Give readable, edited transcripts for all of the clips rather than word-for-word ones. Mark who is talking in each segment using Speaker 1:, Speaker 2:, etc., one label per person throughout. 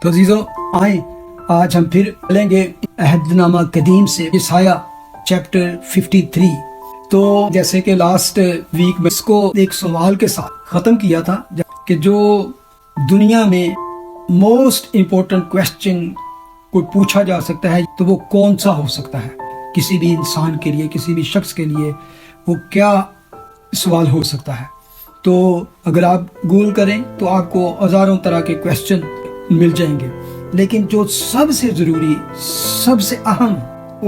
Speaker 1: تو عزیزو آئیں آج ہم پھر چلیں گے عہد نامہ قدیم سے یسایہ چیپٹر 53۔ تو جیسے کہ لاسٹ ویک میں اس کو ایک سوال کے ساتھ ختم کیا تھا کہ جو دنیا میں موسٹ امپورٹنٹ کویسچن کوئی پوچھا جا سکتا ہے تو وہ کون سا ہو سکتا ہے کسی بھی انسان کے لیے، کسی بھی شخص کے لیے، وہ کیا سوال ہو سکتا ہے۔ تو اگر آپ گول کریں تو آپ کو ہزاروں طرح کے کویسچن مل جائیں گے، لیکن جو سب سے ضروری، سب سے اہم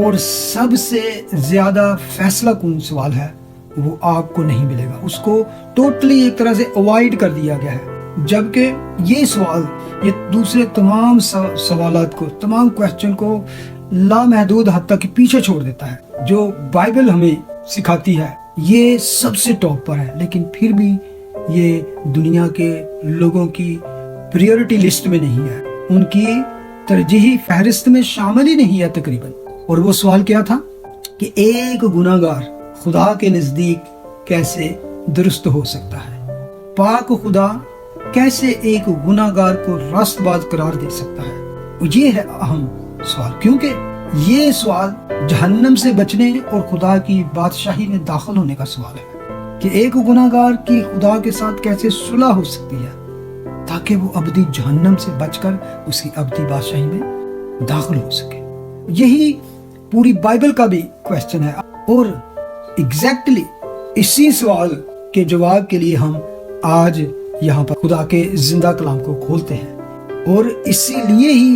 Speaker 1: اور سب سے زیادہ فیصلہ کن سوال ہے وہ آپ کو نہیں ملے گا۔ اس کو ٹوٹلی ایک طرح سے اوائڈ کر دیا گیا ہے، جبکہ یہ سوال یہ دوسرے تمام سوالات کو، تمام کویسچن کو لامحدود حد تک پیچھے چھوڑ دیتا ہے۔ جو بائبل ہمیں سکھاتی ہے یہ سب سے ٹاپ پر ہے، لیکن پھر بھی یہ دنیا کے لوگوں کی پریورٹی لسٹ میں نہیں ہے، ان کی ترجیحی فہرست میں شامل ہی نہیں ہے تقریباً۔ اور وہ سوال کیا تھا کہ ایک گناہگار خدا کے نزدیک کیسے درست ہو سکتا ہے؟ پاک خدا کیسے ایک گناہگار کو راست باز قرار دے سکتا ہے؟ یہ ہے اہم سوال، کیونکہ یہ سوال جہنم سے بچنے اور خدا کی بادشاہی میں داخل ہونے کا سوال ہے کہ ایک گناہگار کی خدا کے ساتھ کیسے صلح ہو سکتی ہے تاکہ وہ ابدی جہنم سے بچ کر اس کی ابدی بادشاہی میں داخل ہو سکے۔ یہی پوری بائبل کا بھی کویسچن ہے، اور ایگزیکٹلی اسی سوال کے جواب کے لیے ہم آج یہاں پر خدا کے زندہ کلام کو کھولتے ہیں، اور اسی لیے ہی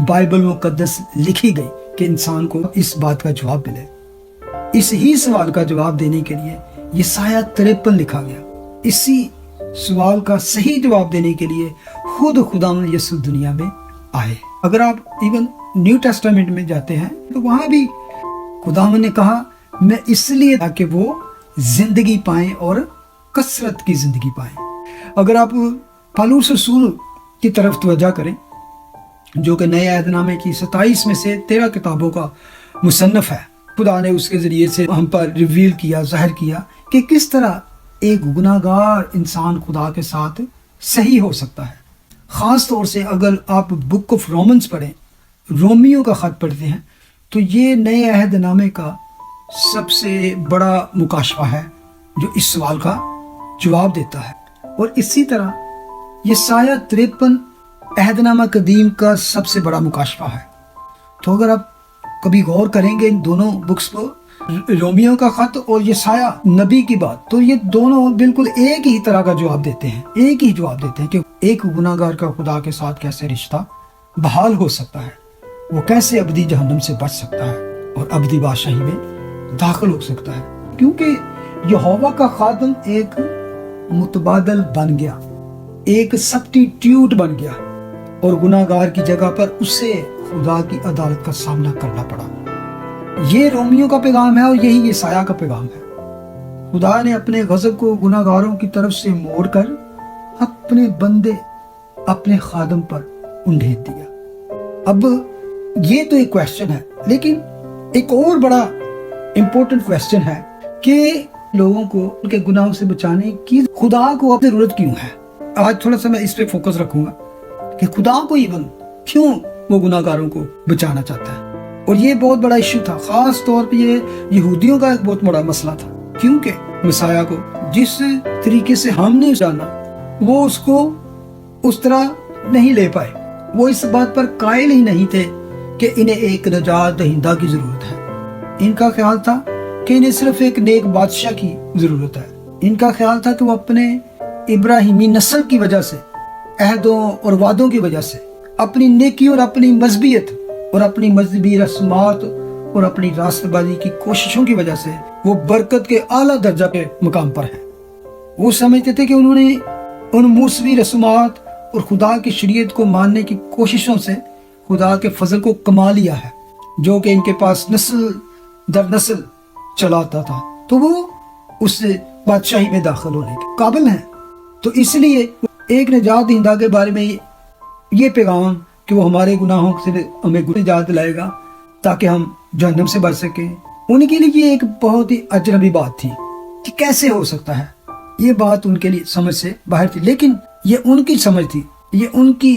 Speaker 1: بائبل مقدس لکھی گئی کہ انسان کو اس بات کا جواب ملے۔ اس ہی سوال کا جواب دینے کے لیے یسایہ 53 لکھا گیا۔ اسی سوال کا صحیح جواب دینے کے لیے خود خداوند یسوع دنیا میں آئے۔ اگر آپ ایون نیو ٹیسٹامنٹ میں جاتے ہیں تو وہاں بھی خداوند نے کہا میں اس لیے تاکہ وہ زندگی پائیں اور کثرت کی زندگی پائیں۔ اگر آپ پالوس رسول کی طرف توجہ کریں جو کہ نئے عہد نامے کی 27 میں سے 13 کتابوں کا مصنف ہے، خدا نے اس کے ذریعے سے ہم پر ریویل کیا، ظاہر کیا کہ کس طرح ایک گناہگار انسان خدا کے ساتھ صحیح ہو سکتا ہے۔ خاص طور سے اگر آپ بک آف رومنز پڑھیں، رومیوں کا خط پڑھتے ہیں، تو یہ نئے عہد نامے کا سب سے بڑا مکاشفہ ہے جو اس سوال کا جواب دیتا ہے۔ اور اسی طرح یسایہ 53 عہد نامہ قدیم کا سب سے بڑا مکاشفہ ہے۔ تو اگر آپ کبھی غور کریں گے ان دونوں بکس کو، رومیوں کا خط اور یسایہ نبی کی بات، تو یہ دونوں بالکل ایک ہی طرح کا جواب دیتے ہیں، ایک ہی جواب دیتے ہیں کہ ایک گناہگار کا خدا کے ساتھ کیسے رشتہ بحال ہو سکتا ہے، وہ کیسے ابدی جہنم سے بچ سکتا ہے اور ابدی بادشاہی میں داخل ہو سکتا ہے۔ کیونکہ یہوہ کا خادم ایک متبادل بن گیا، ایک سبسٹیٹیوٹ بن گیا، اور گناہگار کی جگہ پر اسے خدا کی عدالت کا سامنا کرنا پڑا۔ یہ رومیوں کا پیغام ہے اور یہی یسایہ کا پیغام ہے۔ خدا نے اپنے غضب کو گناہگاروں کی طرف سے موڑ کر اپنے بندے، اپنے خادم پر انڈھیل دیا۔ اب یہ تو ایک کویسچن ہے، لیکن ایک اور بڑا امپورٹنٹ کویسچن ہے کہ لوگوں کو ان کے گناہوں سے بچانے کی خدا کو اپنی ضرورت کیوں ہے؟ آج تھوڑا سا میں اس پہ فوکس رکھوں گا کہ خدا کو ایون کیوں وہ گناہگاروں کو بچانا چاہتا ہے۔ اور یہ بہت بڑا ایشو تھا، خاص طور پہ یہ یہودیوں کا ایک بہت بڑا مسئلہ تھا، کیونکہ مسیح کو جس طریقے سے ہم نے جانا وہ اس کو اس طرح نہیں لے پائے۔ وہ اس بات پر قائل ہی نہیں تھے کہ انہیں ایک نجات دہندہ کی ضرورت ہے۔ ان کا خیال تھا کہ انہیں صرف ایک نیک بادشاہ کی ضرورت ہے۔ ان کا خیال تھا کہ وہ اپنے ابراہیمی نسل کی وجہ سے، عہدوں اور وعدوں کی وجہ سے، اپنی نیکی اور اپنی مذہبیت اور اپنی مذہبی رسومات اور اپنی راست بازی کی کوششوں کی وجہ سے وہ برکت کے اعلیٰ درجہ کے مقام پر ہیں۔ وہ سمجھتے تھے کہ انہوں نے ان موسمی رسومات اور خدا کی شریعت کو ماننے کی کوششوں سے خدا کے فضل کو کما لیا ہے، جو کہ ان کے پاس نسل در نسل چلاتا تھا، تو وہ اس بادشاہی میں داخل ہونے کے قابل ہیں۔ تو اس لیے ایک نجات دہندہ کے بارے میں یہ پیغام کہ وہ ہمارے گناہوں سے ہمیں نجات دلائے گا تاکہ ہم جہنم سے بچ سکیں، ان کے لیے یہ ایک بہت ہی اجنبی بات تھی کہ کیسے ہو سکتا ہے۔ یہ بات ان کے لیے سمجھ سے باہر تھی، لیکن یہ ان کی سمجھ تھی، یہ ان کی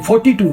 Speaker 1: 42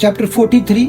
Speaker 1: 43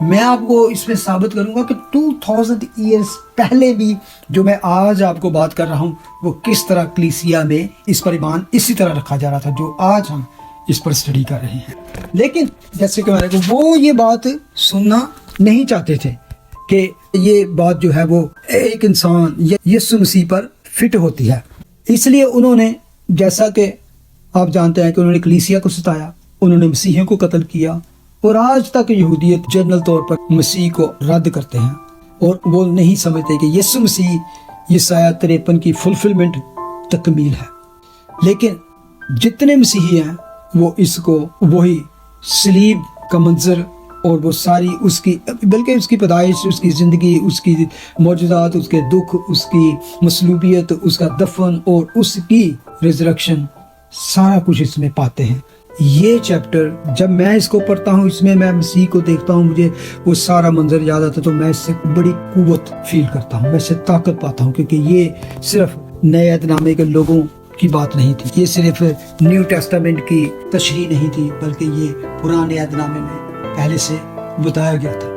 Speaker 1: میں آپ کو اس میں ثابت کروں گا کہ 2000 ایئرز پہلے بھی جو میں آج آپ کو بات کر رہا ہوں وہ کس طرح کلیسیا میں اس پر ایمان اسی طرح رکھا جا رہا تھا جو آج ہم اس پر اسٹڈی کر رہے ہیں. لیکن جیسے کہ میں نے کہا وہ یہ بات سننا نہیں چاہتے تھے کہ یہ بات جو ہے وہ ایک انسان یسوع مسیح پر فٹ ہوتی ہے. اس لیے انہوں نے، جیسا کہ آپ جانتے ہیں کہ انہوں نے کلیسیا کو ستایا، انہوں نے مسیحیوں کو قتل کیا، اور آج تک یہودیت جنرل طور پر مسیح کو رد کرتے ہیں اور وہ نہیں سمجھتے کہ یسوع مسیح یسایہ 53 کی فلفلمنٹ تکمیل ہے. لیکن جتنے مسیحی ہیں وہ اس کو وہی صلیب کا منظر اور وہ ساری اس کی، بلکہ اس کی پیدائش، اس کی زندگی، اس کی معجزات، اس کے دکھ، اس کی مصلوبیت، اس کا دفن اور اس کی ریزریکشن، سارا کچھ اس میں پاتے ہیں. یہ چیپٹر جب میں اس کو پڑھتا ہوں، اس میں میں مسیح کو دیکھتا ہوں، مجھے وہ سارا منظر یاد آتا ہے تو میں اس سے بڑی قوت فیل کرتا ہوں، میں اس سے طاقت پاتا ہوں، کیونکہ یہ صرف نئے عہد نامے کے لوگوں کی بات نہیں تھی، یہ صرف نیو ٹیسٹامنٹ کی تشریح نہیں تھی، بلکہ یہ پرانے عہد نامے میں پہلے سے بتایا گیا تھا.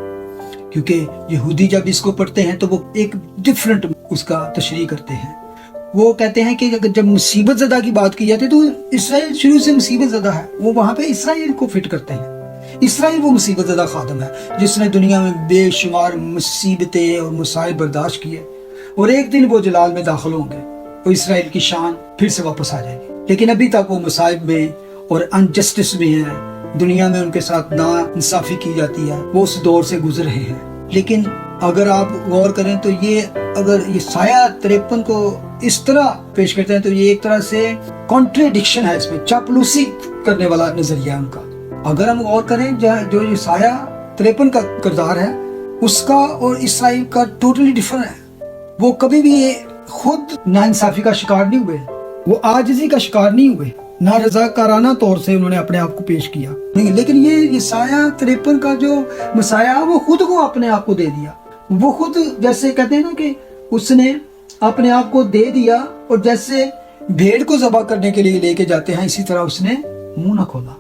Speaker 1: کیونکہ یہودی جب اس کو پڑھتے ہیں تو وہ ایک ڈفرنٹ اس کا تشریح کرتے ہیں. وہ کہتے ہیں کہ جب مصیبت زدہ کی بات کی جاتی ہے تو اسرائیل شروع سے مصیبت زدہ ہے، وہ وہاں پہ اسرائیل کو فٹ کرتے ہیں. اسرائیل وہ مصیبت زدہ خادم ہے جس نے دنیا میں بے شمار مصیبتیں اور مصائب برداشت کیے، اور ایک دن وہ جلال میں داخل ہوں گے، وہ اسرائیل کی شان پھر سے واپس آ جائے گی. لیکن ابھی تک وہ مصائب میں اور انجسٹس میں ہیں، دنیا میں ان کے ساتھ نا انصافی کی جاتی ہے، وہ اس دور سے گزر رہے ہیں. لیکن اگر آپ غور کریں تو اگر یسایہ 53 کو اس طرح پیش کرتے ہیں تو یہ ایک طرح سے کانٹریڈکشن ہے، اس میں چاپلوسی کرنے والا نظریہ ان کا. اگر ہم غور کریں جو یسایہ 53 کا کردار ہے اس کا اور اسرائیل کا ٹوٹلی ڈیفرنٹ ہے. وہ کبھی بھی خود ناانصافی کا شکار نہیں ہوئے، وہ عاجزی کا شکار نہیں ہوئے، نہ رضاکارانہ طور سے انہوں نے اپنے آپ کو پیش کیا. لیکن یہ یسایہ 53 کا جو مسیح وہ خود کو اپنے آپ کو دے دیا. وہ خود جیسے کہتے ہیں نا کہ اس نے اپنے آپ کو دے دیا، اور جیسے بھیڑ کو ذبح کرنے کے لیے لے کے جاتے ہیں اسی طرح اس نے منہ نہ کھولا.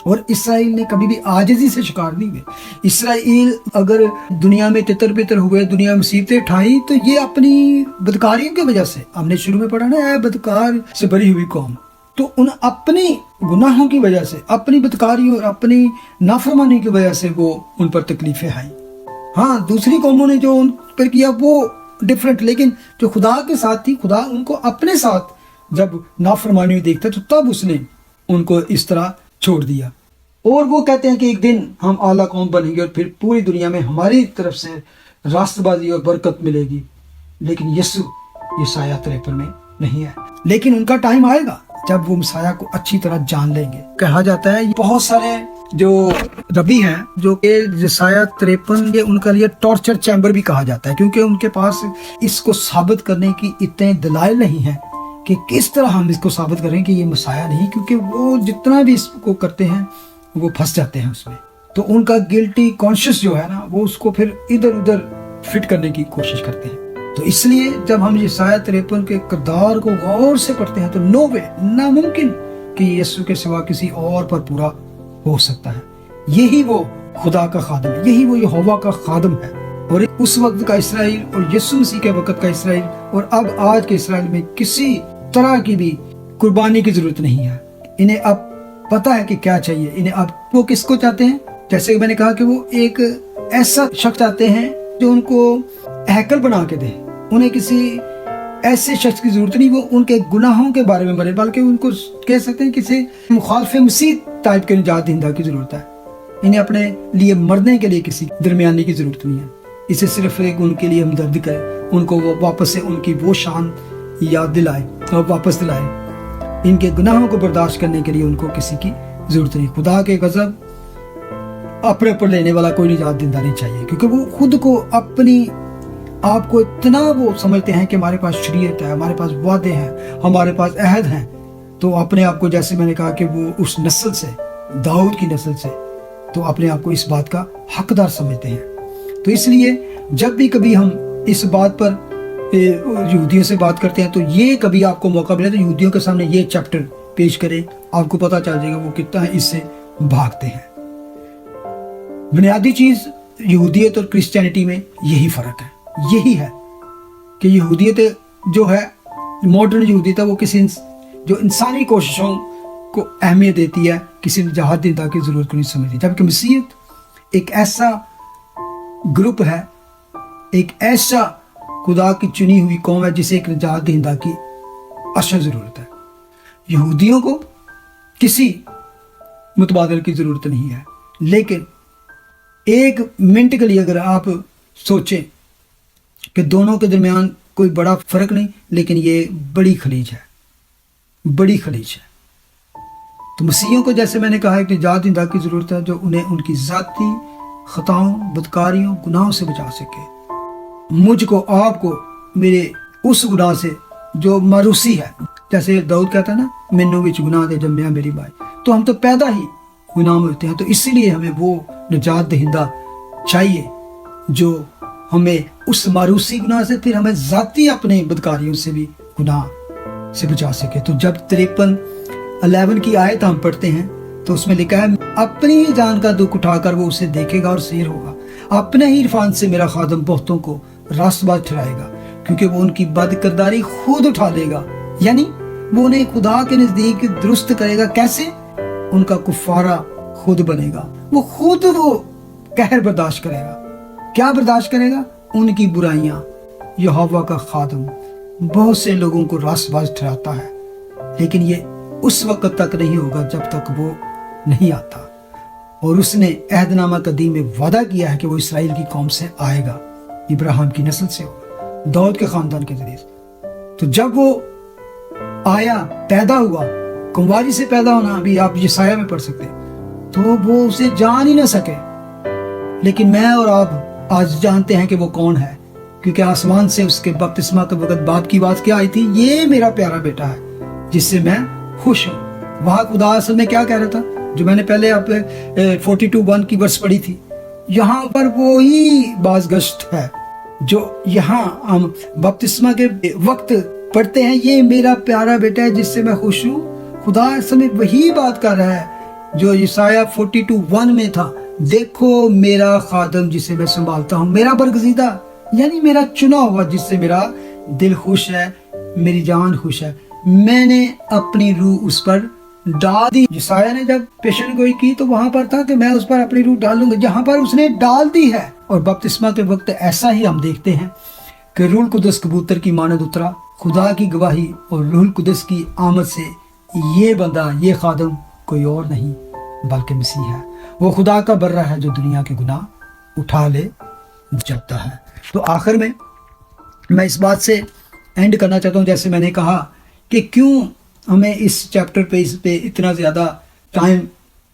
Speaker 1: اور اسرائیل نے کبھی بھی عاجزی سے شکار نہیں ہوئے. اسرائیل اگر دنیا میں تتر بتر ہوئے، دنیا مصیبتیں اٹھائیں تو یہ اپنی بدکاریوں کی وجہ سے، ہم نے شروع میں پڑھا نا، اے بدکار سے بری ہوئی قوم، تو ان اپنی گناہوں کی وجہ سے، اپنی بدکاری اور اپنی نافرمانی کی وجہ سے وہ ان پر تکلیفیں آئیں. ہاں دوسری قوموں نے جو ان پر کیا وہ ڈیفرنٹ، لیکن جو خدا کے ساتھ تھی، خدا ان کو اپنے ساتھ جب نافرمانی دیکھتا تو تب اس نے ان کو اس طرح چھوڑ دیا. اور وہ کہتے ہیں کہ ایک دن ہم اعلیٰ قوم بنیں گے اور پھر پوری دنیا میں ہماری طرف سے راست بازی اور برکت ملے گی. لیکن یسوع یسایہ 53 میں نہیں ہے. لیکن ان کا ٹائم آئے گا جب وہ مسیح کو اچھی طرح جان لیں گے. کہا جاتا ہے بہت سارے جو ربی ہیں جو کہ یسایہ 53 ان کا لیے ٹارچر چیمبر بھی کہا جاتا ہے، کیونکہ ان کے پاس اس کو ثابت کرنے کی اتنے دلائل نہیں ہیں کہ کس طرح ہم اس کو ثابت کریں کہ یہ مسیح نہیں، کیونکہ وہ جتنا بھی اس کو کرتے ہیں وہ پھنس جاتے ہیں اس میں. تو ان کا گلٹی کانشیس جو ہے نا وہ اس کو پھر ادھر ادھر فٹ کرنے کی کوشش کرتے ہیں. تو اس لیے جب ہم یسایہ 53 کے کردار کو غور سے پڑھتے ہیں تو نو وے، ناممکن کہ یسوع کے سوا کسی اور پر پورا ہو سکتا ہے. یہی وہ خدا کا خادم ہے، یہی وہ یہوہ کا خادم ہے. اور اس وقت کا اسرائیل اور یسوع مسیح کے وقت کا اسرائیل اور اب آج کے اسرائیل میں کسی طرح کی بھی قربانی کی ضرورت نہیں ہے. انہیں اب پتہ ہے کہ کیا چاہیے. انہیں اب وہ کس کو چاہتے ہیں؟ جیسے کہ میں نے کہا کہ وہ ایک ایسا شخص چاہتے ہیں جو ان کو ہیکل بنا کے دے. انہیں کسی ایسے شخص کی ضرورت نہیں وہ ان کے گناہوں کے بارے میں بنے، بلکہ ان کو کہہ سکتے ہیں کسی مخالف مسیح ٹائپ کے نجات دہندہ کی ضرورت ہے. انہیں اپنے لیے مرنے کے لیے کسی درمیانی کی ضرورت نہیں ہے. اسے صرف ایک ان کے لیے ہمدردی کرے، ان کو وہ واپس سے ان کی وہ شان یاد دلائے اور واپس دلائے. ان کے گناہوں کو برداشت کرنے کے لیے ان کو کسی کی ضرورت نہیں. خدا کے غضب اپنے اوپر لینے والا کوئی نجات دہندہ نہیں چاہیے، کیونکہ وہ خود کو اپنی آپ کو اتنا وہ سمجھتے ہیں کہ ہمارے پاس شریعت ہے، ہمارے پاس وعدے ہیں، ہمارے پاس عہد ہیں. تو اپنے آپ کو، جیسے میں نے کہا کہ وہ اس نسل سے، داؤد کی نسل سے، تو اپنے آپ کو اس بات کا حقدار سمجھتے ہیں. تو اس لیے جب بھی کبھی ہم اس بات پر یہودیوں سے بات کرتے ہیں تو یہ کبھی آپ کو موقع ملے تو یہودیوں کے سامنے یہ چیپٹر پیش کریں، آپ کو پتہ چل جائے گا وہ کتنا اس سے بھاگتے ہیں. بنیادی چیز یہودیت اور کرسچینٹی میں یہی فرق ہے, یہی ہے کہ یہودیت جو ہے, ماڈرن یہودیت ہے, وہ کسی جو انسانی کوششوں کو اہمیت دیتی ہے, کسی نجات دہندہ کی ضرورت کو نہیں سمجھتی, جبکہ مسیحیت ایک ایسا گروپ ہے, ایک ایسا خدا کی چنی ہوئی قوم ہے جسے ایک نجات دہندہ کی اشد ضرورت ہے. یہودیوں کو کسی متبادل کی ضرورت نہیں ہے, لیکن ایک منٹ کے لیے اگر آپ سوچیں کہ دونوں کے درمیان کوئی بڑا فرق نہیں, لیکن یہ بڑی خلیج ہے, بڑی خلیج ہے. تو مسیحیوں کو جیسے میں نے کہا ہے کہ نجات دہندہ کی ضرورت ہے جو انہیں ان کی ذاتی خطاؤں, بدکاریوں, گناہوں سے بچا سکے. مجھ کو, آپ کو, میرے اس گناہ سے جو ماروسی ہے, جیسے داؤد کہتا ہے نا, مینوں وچ گناہ دے جمیا میری مائی, تو ہم تو پیدا ہی گناہ میں ہوتے ہیں. تو اسی لیے ہمیں وہ نجات دہندہ چاہیے جو ہمیں اس ماروسی گناہ سے, پھر ہمیں ذاتی اپنے بدکاریوں سے بھی گناہ سے بچا سکے. تو جب 53:11 کی آیت ہم پڑھتے ہیں تو اس میں لکھا ہے, اپنی ہی جان کا دکھ اٹھا کر وہ اسے دیکھے گا اور سیر ہوگا, اپنے ہی عرفان سے میرا خادم بہتوں کو راست باز ٹھہرائے گا, کیونکہ وہ ان کی بد کرداری خود اٹھا لے گا. یعنی وہ انہیں خدا کے نزدیک درست کرے گا. کیسے؟ ان کا کفارہ خود بنے گا, وہ خود وہ قہر برداشت کرے گا. کیا برداشت کرے گا؟ ان کی برائیاں. یہوہ کا خادم بہت سے لوگوں کو راست باز ٹھہراتا ہے, لیکن یہ اس وقت تک نہیں ہوگا جب تک وہ نہیں آتا. اور اس نے عہد نامہ قدیم میں وعدہ کیا ہے کہ وہ اسرائیل کی قوم سے آئے گا, ابراہیم کی نسل سے ہوگا, داؤد کے خاندان کے ذریعے سے. تو جب وہ آیا, پیدا ہوا, کنواری سے پیدا ہونا ابھی آپ یسایہ میں پڑھ سکتے ہیں, تو وہ اسے جان ہی نہ سکے. لیکن میں اور آپ آج جانتے ہیں کہ وہ کون ہے, کیونکہ آسمان سے اس کے بپتسمہ کے وقت باپ کی بات کیا آئی تھی, یہ میرا پیارا بیٹا ہے جس سے میں خوش ہوں. وہاں خدا اصل میں کیا کہہ رہا تھا, جو میں نے پہلے آپ 42:1 کی ورس پڑھی تھی, یہاں پر وہی باز گشت ہے جو یہاں ہم بپتسمہ کے وقت پڑھتے ہیں, یہ میرا پیارا بیٹا ہے جس سے میں خوش ہوں. خدا اصل میں وہی بات کر رہا ہے جو یسایہ 42:1 میں تھا, دیکھو میرا خادم جسے میں سنبھالتا ہوں, میرا برگزیدہ, یعنی میرا چنا ہوا جس سے میرا دل خوش ہے, میری جان خوش ہے. میں نے اپنی روح اس پر ڈال دی. یسایہ نے جب پیشن گوئی کی تو وہاں پر تھا کہ میں اس پر اپنی روح ڈالوں گا, جہاں پر اس نے ڈال دی ہے. اور بپتسمہ کے وقت ایسا ہی ہم دیکھتے ہیں کہ روح القدس کبوتر کی مانند اترا. خدا کی گواہی اور روح القدس کی آمد سے یہ بندہ, یہ خادم کوئی اور نہیں بلکہ مسیح ہے. وہ خدا کا برہ ہے جو دنیا کے گناہ اٹھا لے جاتا ہے. تو آخر میں اس بات سے اینڈ کرنا چاہتا ہوں, جیسے میں نے کہا کہ کیوں ہمیں اس چیپٹر پہ اتنا زیادہ ٹائم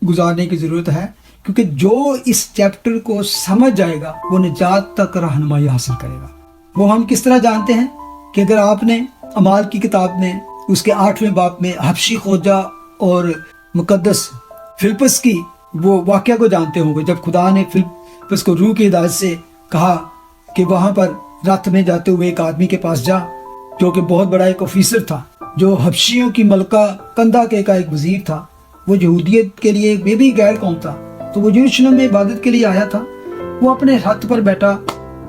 Speaker 1: گزارنے کی ضرورت ہے, کیونکہ جو اس چیپٹر کو سمجھ جائے گا وہ نجات تک رہنمائی حاصل کرے گا. وہ ہم کس طرح جانتے ہیں کہ اگر آپ نے اعمال کی کتاب میں اس کے 8ویں باب میں حبشی خوجہ اور مقدس فلپس کی وہ واقعہ کو جانتے ہوں گے, جب خدا نے فلپس کو روح کی ہدایت سے کہا کہ وہاں پر رات میں جاتے ہوئے ایک آدمی کے پاس جا جو کہ بہت بڑا ایک آفیسر تھا, جو حبشیوں کی ملکہ کندہ کے کا ایک وزیر تھا. وہ یہودیت کے لیے ایک بھی غیر قوم تھا, تو وہ یروشلم میں عبادت کے لیے آیا تھا. وہ اپنے ہاتھ پر بیٹھا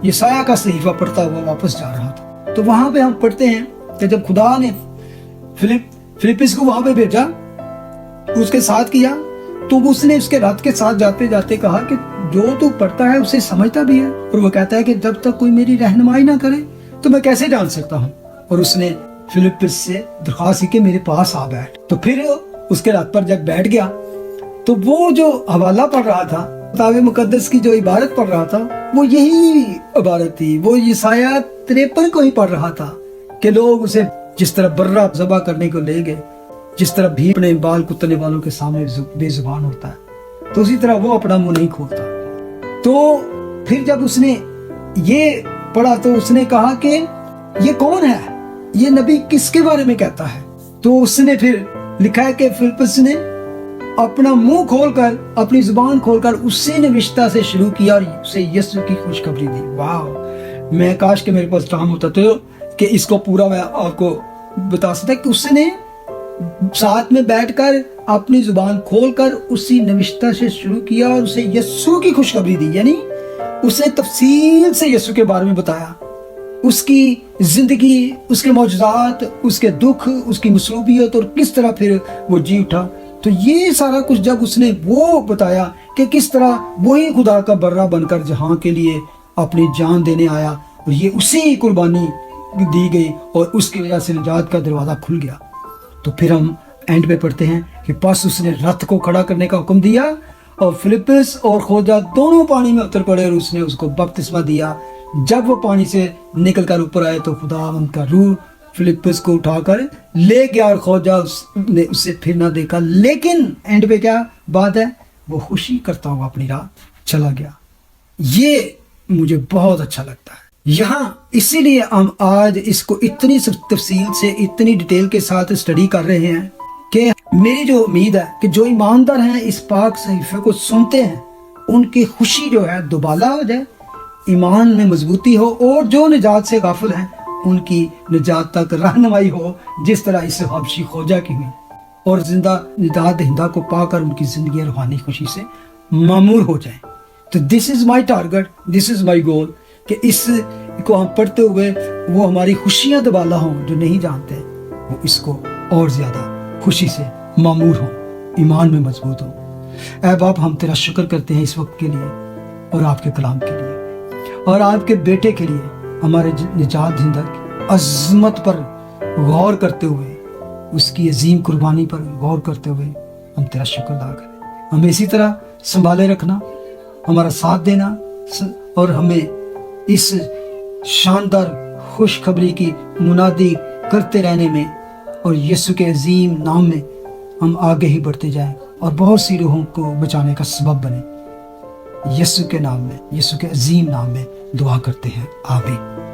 Speaker 1: یسایہ کا صحیفہ پڑھتا ہوا واپس جا رہا تھا. تو وہاں پہ ہم پڑھتے ہیں کہ جب خدا نے فلپس کو وہاں پہ بھیجا, اس کے ساتھ کیا, تو اس نے اس کے راتھ کے ساتھ جاتے جاتے کہا کہ جو تو پڑھتا ہے اسے سمجھتا بھی ہے. اور وہ کہتا ہے کہ جب تک کوئی میری رہنمائی نہ کرے تو میں کیسے جان سکتا ہوں. اور اس نے فلپس سے درخواست کی کہ میرے پاس آ بیٹھ. تو پھر اس کے راتھ پر جب بیٹھ گیا تو وہ جو حوالہ پڑھ رہا تھا, کتاب مقدس کی جو عبارت پڑھ رہا تھا, وہ یہی عبارت تھی. وہ یسایہ 53 کو ہی پڑھ رہا تھا کہ لوگ اسے جس طرح برہ ذبح کرنے کو لے گئے, جس طرح بھی اپنے بال کتنے والوں کے سامنے بے زبان ہوتا ہے, تو اسی طرح وہ اپنا منہ نہیں کھولتا. تو پھر جب اس نے یہ پڑھا تو اس نے کہا کہ یہ کون ہے, یہ نبی کس کے بارے میں کہتا ہے. تو اس نے پھر لکھا ہے کہ فلپس نے اپنا منہ کھول کر, اپنی زبان کھول کر اسی نوشتہ سے شروع کیا اور اسے یسوع کی خوشخبری دی. واو, میں کاش کہ میرے پاس ٹائم ہوتا تو کہ اس کو پورا میں آپ کو بتا سکتا کہ اس نے ساتھ میں بیٹھ کر اپنی زبان کھول کر اسی نوشتہ سے شروع کیا اور اسے یسوع کی خوشخبری دی. یعنی اس نے تفصیل سے یسوع کے بارے میں بتایا، اس کی زندگی، اس کے معجزات، اس کے دکھ، اس کی مصلوبیت، اور کس طرح پھر وہ جی اٹھا۔ تو یہ سارا کچھ جب اس نے وہ بتایا کہ کس طرح وہی خدا کا برہ بن کر جہاں کے لیے اپنی جان دینے آیا، اور یہ اسی قربانی دی گئی اور اس کی وجہ سے نجات کا دروازہ کھل گیا۔ تو پھر ہم اینڈ پہ پڑھتے ہیں کہ پس اس نے رتھ کو کھڑا کرنے کا حکم دیا، اور فلپس اور خوجہ دونوں پانی میں اتر پڑے، اور اس نے اس کو بپتسمہ دیا۔ جب وہ پانی سے نکل کر اوپر آئے تو خداوند کا روح فلپس کو اٹھا کر لے گیا، اور خوجہ نے اسے پھر نہ دیکھا، لیکن اینڈ پہ کیا بات ہے، وہ خوشی کرتا ہوا اپنی راہ چلا گیا۔ یہ مجھے بہت اچھا لگتا ہے یہاں، اسی لیے ہم آج اس کو اتنی تفصیل سے، اتنی ڈیٹیل کے ساتھ اسٹڈی کر رہے ہیں کہ میری جو امید ہے کہ جو ایماندار ہیں اس پاک صحیفے کو سنتے ہیں، ان کی خوشی جو ہے دوبالا ہو جائے، ایمان میں مضبوطی ہو، اور جو نجات سے غافل ہیں ان کی نجات تک رہنمائی ہو، جس طرح اس حبشی خوجہ کی ہوئی، اور زندہ نجات دہندہ کو پا کر ان کی زندگی روحانی خوشی سے معمور ہو جائیں۔ تو دس از مائی ٹارگٹ، دس از مائی گول، کہ اس کو ہم پڑھتے ہوئے وہ ہماری خوشیاں دوبالا ہوں، جو نہیں جانتے وہ اس کو اور زیادہ خوشی سے معمور ہوں، ایمان میں مضبوط ہوں۔ اے باپ، ہم تیرا شکر کرتے ہیں اس وقت کے لیے، اور آپ کے کلام کے لیے، اور آپ کے بیٹے کے لیے، ہمارے نجات دہندہ کی عظمت پر غور کرتے ہوئے، اس کی عظیم قربانی پر غور کرتے ہوئے ہم تیرا شکر ادا کریں۔ ہمیں اسی طرح سنبھالے رکھنا، ہمارا ساتھ دینا، اور ہمیں اس شاندار خوشخبری کی منادی کرتے رہنے میں، اور یسوع کے عظیم نام میں ہم آگے ہی بڑھتے جائیں، اور بہت سی روحوں کو بچانے کا سبب بنے۔ یسوع کے نام میں، یسوع کے عظیم نام میں دعا کرتے ہیں، آمین۔